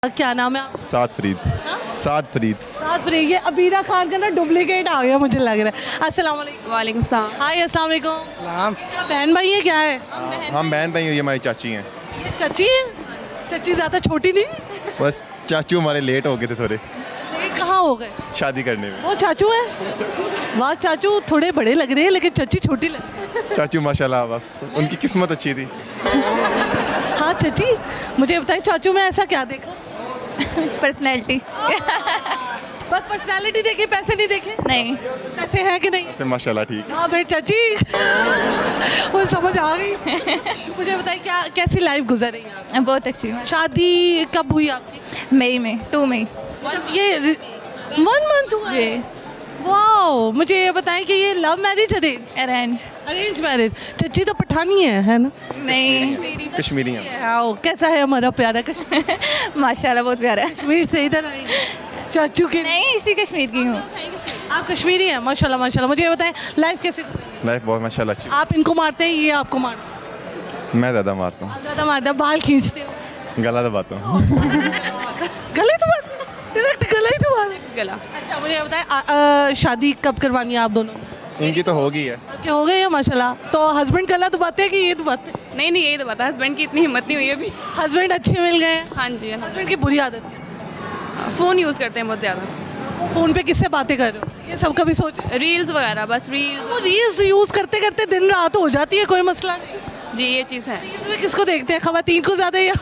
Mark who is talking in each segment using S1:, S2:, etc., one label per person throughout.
S1: क्या नाम है आप?
S2: साद फरीद। साद फरीद।
S1: साद फरीद। ये अबीरा खान का ना डुप्लीकेट आ गया मुझे लग रहा है। अस्सलाम वालेकुम।
S3: वालेकुम सलाम।
S1: हाय अस्सलाम वालेकुम।
S4: सलाम।
S1: क्या बहन भाई है क्या है?
S2: हम बहन भाई, ये हमारी चाची हैं।
S1: ये चची है? चची ज़्यादा छोटी नहीं?
S2: बस चाचू हमारे लेट हो गए थे थोड़े
S1: लेट कहाँ हो गए?
S2: शादी करने में।
S1: वो चाचू है? वाह चाचू थोड़े बड़े लग रहे हैं लेकिन चची छोटी लग रही है।
S2: चाचू माशाल्लाह बस उनकी किस्मत अच्छी थी।
S1: हाँ चची मुझे बताइए चाचू में ऐसा क्या देखा?
S3: पर्सनैलिटी
S1: बस पर्सनालिटी देखी, पैसे नहीं देखे?
S3: नहीं।
S1: पैसे हैं कि नहीं?
S2: से माशाल्लाह ठीक है।
S1: हाँ मेरी चाची वो समझ आ गई। मुझे बताइए क्या कैसी लाइफ गुजर रही है आपकी?
S3: बहुत अच्छी।
S1: शादी कब हुई आपकी?
S3: मई में 2 मई।
S1: मतलब ये 1 मंथ हुआ है? वाओ। मुझे ये बताएं कि ये love marriage
S3: arrange
S1: arrange marriage? चच्ची तो पठानी है ना?
S3: नहीं।
S2: कश्मीरी हैं।
S1: आओ कैसा है हमारा प्यारा कश्मीर?
S3: माशाल्लाह बहुत प्यारा है।
S1: कश्मीर से इधर आई चाचू के?
S3: नहीं, इसी कश्मीर की हूँ।
S1: आप कश्मीरी हैं? माशाल्लाह माशाल्लाह। मुझे ये बताएं लाइफ कैसे गुजर रही
S2: लाइफ बहुत माशाल्लाह अच्छी।
S1: है? आप इनको मारते हैं ये आपको मारते
S2: मैं ज़्यादा मारता हूँ।
S1: हैं? ज़्यादा मारते हैं, बाल खींचते हो?
S2: गला दबाता हूँ।
S1: गले तो मारते डायरेक्ट गला ही तो मार।
S3: गला।
S1: अच्छा मुझे ये बताएं शादी कब करवानी है आप दोनों?
S2: इनकी तो होगी है।
S1: आपके हो गए हैं माशाल्लाह। तो हस्बैंड गला दबाते हैं कि ये दबाते हैं?
S3: नहीं नहीं, यही तो बता, हस्बैंड की इतनी हिम्मत नहीं हुई अभी।
S1: हस्बैंड अच्छे मिल गए हैं?
S3: हाँ जी।
S1: हस्बैंड की बुरी आदत है?
S3: फ़ोन यूज़ करते हैं बहुत ज़्यादा।
S1: फोन पे किससे बातें कर रहे हो? ये सब कभी सोचे?
S3: रील्स वगैरह, बस रील्स।
S1: वो रील्स यूज करते करते दिन रात हो जाती है, कोई मसला नहीं।
S3: जी ये चीज़ है।
S1: रील्स में किसको देखते हैं, खवातीन को ज्यादा या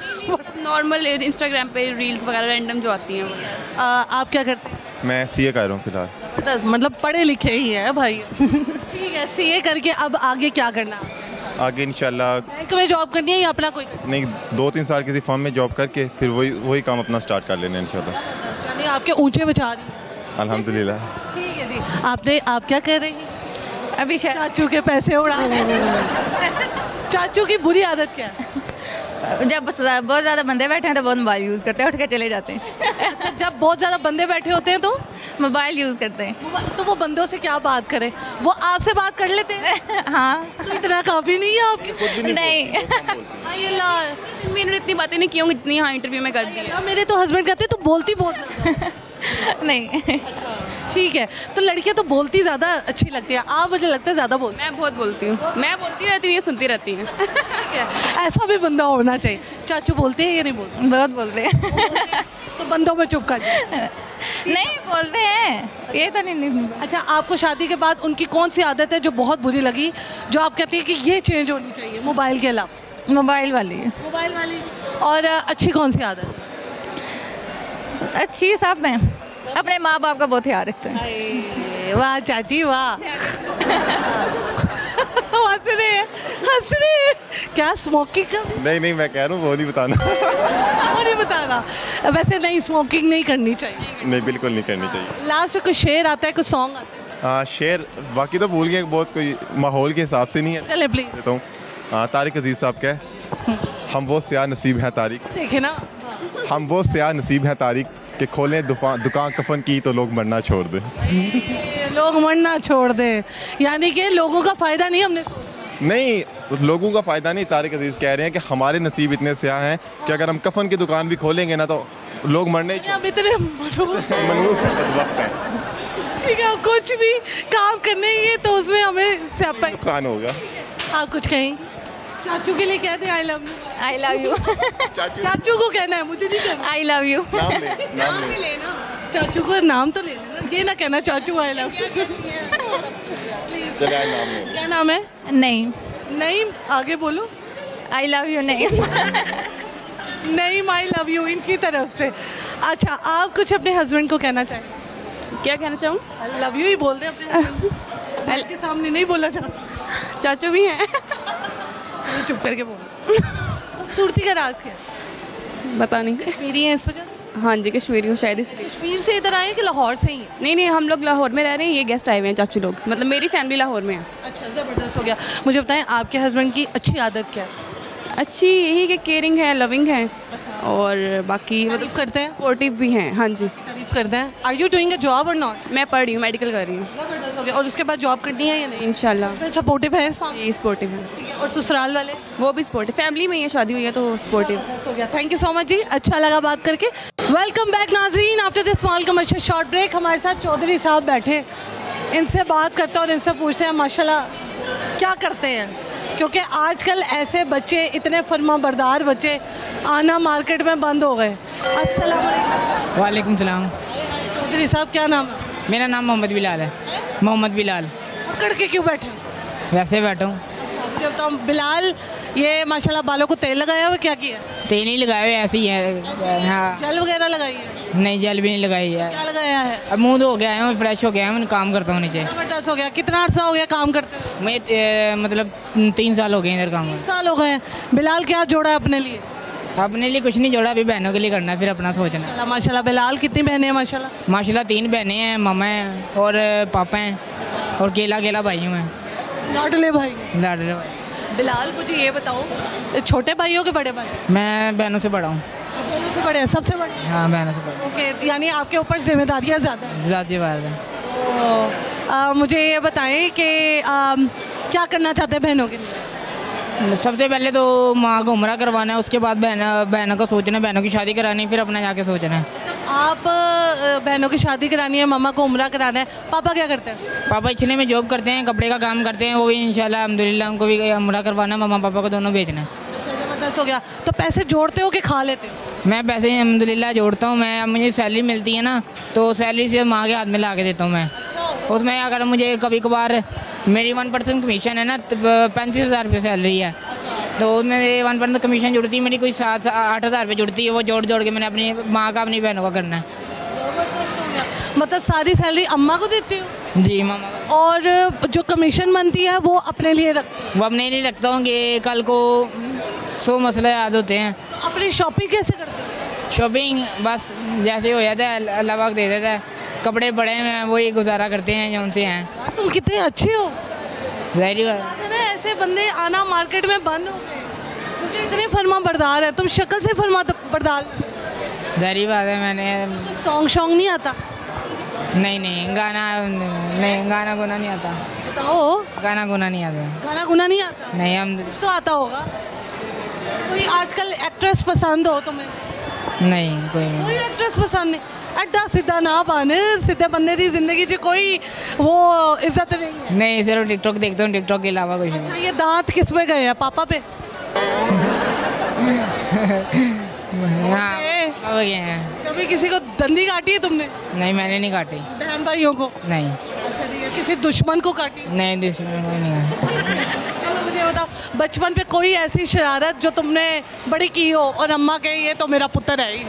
S3: नॉर्मल इंस्टाग्राम पे रील्स वगैरह रैंडम जो आती हैं वो।
S1: आप क्या करते हैं?
S2: मैं सीए कर रहा हूँ फिलहाल।
S1: जबरदस्त, मतलब पढ़े लिखे ही है भाई। ठीक है सीए करके अब आगे क्या करना है?
S2: आगे इंशाल्लाह
S1: बैंक में जॉब करनी है या अपना कोई करना
S2: नहीं 2-3 साल किसी फर्म में जॉब करके फिर वही काम अपना स्टार्ट कर लेना है इंशाल्लाह।
S1: है? यानी आपके ऊंचे विचार ही।
S2: अल्हम्दुलिल्लाह।
S1: ठीक है जी। आप क्या कह रही हैं?
S3: अभी शायद
S1: चाचू के पैसे उड़ा चाचू की बुरी आदत क्या है?
S3: जब बहुत ज़्यादा बंदे बैठे हैं तो बहुत मोबाइल यूज़ करते हैं, उठ के चले जाते हैं।
S1: अच्छा जब बहुत ज़्यादा बंदे बैठे होते हैं तो
S3: मोबाइल यूज़ करते हैं।
S1: तो वो बंदों से क्या बात करें? वो आपसे बात कर लेते हैं?
S3: हाँ।
S1: तो इतना काफ़ी नहीं है आपके?
S3: नहीं।
S1: हाय अल्लाह।
S3: मैंने इतनी बातें नहीं की होंगी जितनी यहाँ इंटरव्यू में कर दी है।
S1: मेरे तो हस्बैंड कहते हैं तू बोलती बहुत ज़्यादा है।
S3: नहीं।
S1: ठीक है तो लड़कियां तो बोलती ज़्यादा अच्छी लगती है, आप मुझे लगता है ज़्यादा बोलते
S3: मैं बहुत बोलती हूँ, मैं बोलती रहती हूँ, ये सुनती रहती हैं।
S1: हैं। ठीक है ऐसा भी बंदा होना चाहिए। चाचू बोलते हैं या नहीं बोलते?
S3: बहुत बोलते हैं।
S1: तो बंदों में चुप कर जाओ।
S3: नहीं बोलते हैं, ये तो नहीं।
S1: अच्छा आपको शादी के बाद उनकी कौन सी आदत है जो बहुत बुरी लगी, जो आप कहती हैं कि ये चेंज होनी चाहिए मोबाइल के अलावा?
S3: मोबाइल वाली
S1: मोबाइल वाली। और अच्छी कौन सी आदत?
S3: अच्छी सब में अपने माँ बाप का बहुत ख्याल रखते हैं।
S1: अरे, वाह चाची वाह। हंस रहे हैं। क्या स्मोकिंग का?
S2: नहीं मैं कह रहा हूँ वो नहीं बताना।
S1: वो नहीं बताना। वैसे नहीं स्मोकिंग नहीं करनी चाहिए।
S2: नहीं बिल्कुल नहीं करनी चाहिए।
S1: लास्ट में कुछ शेर आता है, कुछ सॉन्ग आता है?
S2: शेर बाकी तो भूल गए बहुत, कोई माहौल के हिसाब से नहीं है।
S1: चले प्लीज।
S2: देता हूँ। तारिक अजीज साहब का हम वो स्याह नसीब हैं तारिक,
S1: देखे ना।
S2: हम वो स्याह नसीब हैं तारिक कि खोलें दुकान कफन की तो लोग मरना छोड़ दें।
S1: लोग मरना छोड़ दे यानी कि लोगों का फायदा नहीं हमने
S2: नहीं लोगों का फ़ायदा नहीं, तारिक अजीज़ कह रहे हैं कि हमारे नसीब इतने स्याह हैं कि अगर हम कफन की दुकान भी खोलेंगे ना तो लोग मरने ही
S1: अब इतने
S2: मनहूस हैं, बदबख्त हैं।
S1: ठीक है कुछ भी काम करने ये तो उसमें हमें स्यापा है।
S2: नुकसान होगा।
S1: आप कुछ कहेंगे? चाचू के लिए कह दे I love you.
S3: I love you.
S1: चाचू को कहना है, मुझे नहीं कहना।
S3: I love you.
S2: नाम ले।
S1: चाचू को नाम तो ले लेना, ये ना कहना चाचू आई लव यू।
S2: चले आए नाम ले।
S1: क्या नाम है?
S3: नहीं।
S1: नहीं आगे बोलो।
S3: आई लव यू नहीं।
S1: नहीं आई लव यू इनकी तरफ से। अच्छा आप कुछ अपने हस्बैंड को कहना चाहें?
S3: क्या कहना चाहूँ?
S1: आई लव यू ही बोल दे अपने husband के सामने, नहीं बोलना चाहता?
S3: चाचू भी हैं।
S1: चुप करके बोल। खूबसूरती का राज क्या है?
S3: बता नहीं।
S1: कश्मीरी है इस वजह से?
S3: हाँ जी कश्मीरी हूँ शायद इसलिए।
S1: कश्मीर से इधर आए कि लाहौर से ही हैं?
S3: नहीं हम लोग लाहौर में रह रहे हैं, ये गेस्ट आए हुए हैं चाचू लोग, मतलब मेरी फैमिली लाहौर में है।
S1: अच्छा ज़बरदस्त हो गया। मुझे बताएं आपके हस्बैंड की अच्छी आदत क्या है?
S3: अच्छी यही कि केयरिंग है, लविंग है।
S1: अच्छा
S4: और बाकी
S1: तारीफ करते हैं,
S4: सपोर्टिव भी हैं। हाँ जी,
S1: तारीफ करते हैं। Are you doing a job or not?
S4: मैं पढ़ रही हूँ, मेडिकल कर रही हूँ
S1: जबरदस्त हो गया। और उसके बाद जॉब करनी है या नहीं?
S4: इंशाल्लाह।
S1: सपोर्टिव है इस मामले
S4: ये सपोर्टिव है,
S1: में? और ससुराल वाले?
S4: वो भी सपोर्टिव, फैमिली में ये शादी हुई है तो सपोर्टिव।
S1: जबरदस्त हो गया। थैंक यू सो मच जी, अच्छा लगा बात करके। वेलकम बैक नाजरीन, after this small commercial short break हमारे साथ चौधरी साहब बैठे। इनसे बात करते हैं और इनसे पूछते हैं माशाल्लाह क्या करते हैं, क्योंकि आजकल ऐसे बच्चे, इतने फरमा बरदार बच्चे आना मार्केट में बंद हो गए। अस्सलाम वालेकुम।
S5: वालेकुम सलाम।
S1: चौधरी साहब क्या नाम है?
S5: मेरा नाम मोहम्मद बिलाल है। मोहम्मद बिलाल।
S1: पकड़ के क्यों बैठे?
S5: वैसे बैठा हूँ।
S1: जब तो बिलाल ये माशाल्लाह बालों को तेल लगाया हुआ, क्या किया?
S5: तेल नहीं लगाए हुए, ऐसे ही है। हाँ,
S1: जल वगैरह लगाई है?
S5: नहीं जल भी नहीं लगाई है।
S1: क्या लगाया है?
S5: अब मुँह धो के आया हूँ, फ्रेश हो गया हूँ, काम करता हूँ नीचे।
S1: जबरदस्त हो गया। कितना अर्सा हो गया काम करते हुए?
S5: मैं मतलब 3 साल हो गए इधर काम करते।
S1: साल हो गए हैं। बिलाल क्या जोड़ा है अपने लिए?
S5: अपने लिए कुछ नहीं जोड़ा, अभी बहनों के लिए करना है, फिर अपना सोचना है।
S1: माशाल्लाह। बिलाल कितनी बहनें हैं माशाल्लाह?
S5: माशाल्लाह 3 बहनें हैं, मामा हैं और पापा हैं और केला भाई हूँ मैं।
S1: लाडले भाई।
S5: लाडले भाई।
S1: बिलाल मुझे ये बताओ, छोटे भाई हो कि बड़े भाई?
S5: मैं बहनों से बड़ा हूँ।
S1: आप दोनों से बड़े हैं? सबसे बड़े?
S5: हाँ, बहनों से बड़ा।
S1: ओके, यानी आपके ऊपर जिम्मेदारियाँ ज़्यादा हैं।
S5: ज़्यादा बात है।
S1: मुझे ये बताएं कि क्या करना चाहते हैं बहनों के लिए?
S5: सबसे पहले तो माँ को उम्रा करवाना है, उसके बाद बहनों को सोचना है, बहनों की शादी करानी है, फिर अपना जाके सोचना है।
S1: आप बहनों की शादी करानी है, मामा को उम्रा कराना है। पापा क्या करते हैं?
S5: पापा इचने में जॉब करते हैं, कपड़े का काम करते हैं, वो भी इंशाल्लाह अल्हम्दुलिल्लाह उनको भी उम्रा करवाना है, मामा पापा को दोनों भेजना है।
S1: अच्छा, ज़बरदस्त हो गया। तो पैसे जोड़ते हो कि खा लेते हो?
S5: मैं पैसे अल्हम्दुलिल्लाह जोड़ता हूँ। मैं, अब मुझे सैलरी मिलती है ना, तो सैलरी से माँ के हाथ में ला के देता हूँ मैं। उसमें अगर मुझे कभी कभार, मेरी 1% कमीशन है ना, 35,000 रुपये सैलरी है, तो उसमें 1% कमीशन जुड़ती है मेरी, कोई 7-8 हज़ार रुपये जुड़ती है, वो जोड़ के मैंने अपनी माँ का, अपनी बहनों का करना है।
S1: ज़बरदस्त हो गया। मतलब सारी सैलरी अम्मा को देती हो
S5: जी, मामा का।
S1: और जो कमीशन बनती है वो अपने लिए रखते हो?
S5: वो अपने लिए रखता हूँ कि कल को 100 मसले याद होते हैं।
S1: तो अपनी शॉपिंग कैसे करते हो?
S5: शॉपिंग बस जैसे हो जाता है, अल्लाह पाक दे देता है। कपड़े बड़े हैं, वही गुजारा करते हैं जो उनसे हैं।
S1: यार तुम कितने अच्छे हो।
S5: ज़ाहिर बात
S1: बात है ना, ऐसे बंदे आना मार्केट में बंद हो गए क्योंकि इतने फरमा बरदार है। तुम शक्ल से फरमा बरदार।
S5: ज़ाहिर बात है। मैंने
S1: तो सॉन्ग नहीं आता?
S5: नहीं गाना गुना नहीं आता।
S1: बताओ।
S5: गाना गुना नहीं आता।
S1: गाना गुना नहीं आता?
S5: नहीं, हम
S1: कुछ तो आता होगा। कोई आजकल एक्ट्रेस पसंद हो तुम्हें?
S5: नहीं, कोई
S1: कोई
S5: नहीं।
S1: एक्ट्रेस पसंद नहीं? अड्डा सीधा ना बन, सीधे बंदे की जिंदगी च कोई वो इज्जत नहीं है।
S5: नहीं, सिर्फ टिकटॉक देखता हूँ, टिकटॉक के अलावा कुछ
S1: अच्छा, ये दांत किस पे गए हैं? पापा पे?
S5: नहीं। हाँ,
S1: ओके।
S5: अब गए हैं।
S1: कभी किसी को दंदी काटी है तुमने?
S5: नहीं, मैंने नहीं काटी।
S1: बहन भाइयों को?
S5: नहीं,
S1: अच्छा ठीक है। किसी दुश्मन को काटी?
S5: नहीं, दुश्मन कोई नहीं है।
S1: चलो मुझे बताओ, बचपन पे कोई ऐसी शरारत जो तुमने बड़ी की हो और अम्मा के ये तो मेरा पुत्र है ही?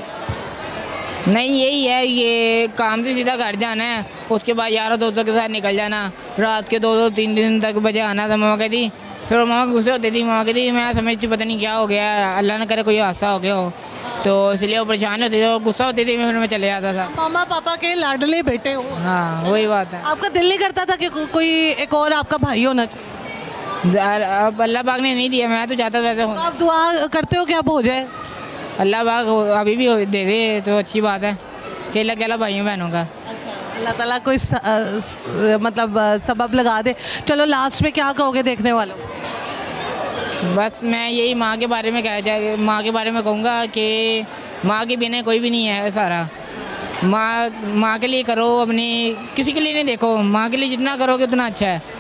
S5: नहीं, यही है, ये काम से सीधा घर जाना है, उसके बाद यारों दोस्तों के साथ निकल जाना, रात के 2-3 दिन तक बजे आना था। मामा कहती, फिर मामा गुस्से होती थी, मामा कहती मैं समझती पता नहीं क्या हो गया, अल्लाह ना करे कोई हादसा हो गया हो, तो इसलिए वो परेशान होती थी, गुस्सा होती थी, फिर मैं चले जाता था।
S1: मामा पापा के लाडले बेटे हो।
S5: हाँ, वही बात है।
S1: आपका दिल नहीं करता था कि कोई एक और आपका भाई होना चाहिए?
S5: अब अल्लाह पाक ने नहीं दिया, मैं तो चाहता वैसे हो।
S1: तो आप दुआ करते हो कि अब हो जाए?
S5: अल्लाह पाक अभी भी दे दे तो अच्छी बात है। अकेला भाइयों बहनों का।
S1: अल्लाह ताला कोई मतलब सबब लगा दे। चलो लास्ट में क्या कहोगे देखने वालों?
S5: बस मैं यही माँ के बारे में माँ के बारे में कहूँगा कि माँ के बिना कोई भी नहीं है सारा। माँ के लिए करो, अपनी किसी के लिए नहीं देखो, माँ के लिए जितना करोगे उतना अच्छा है।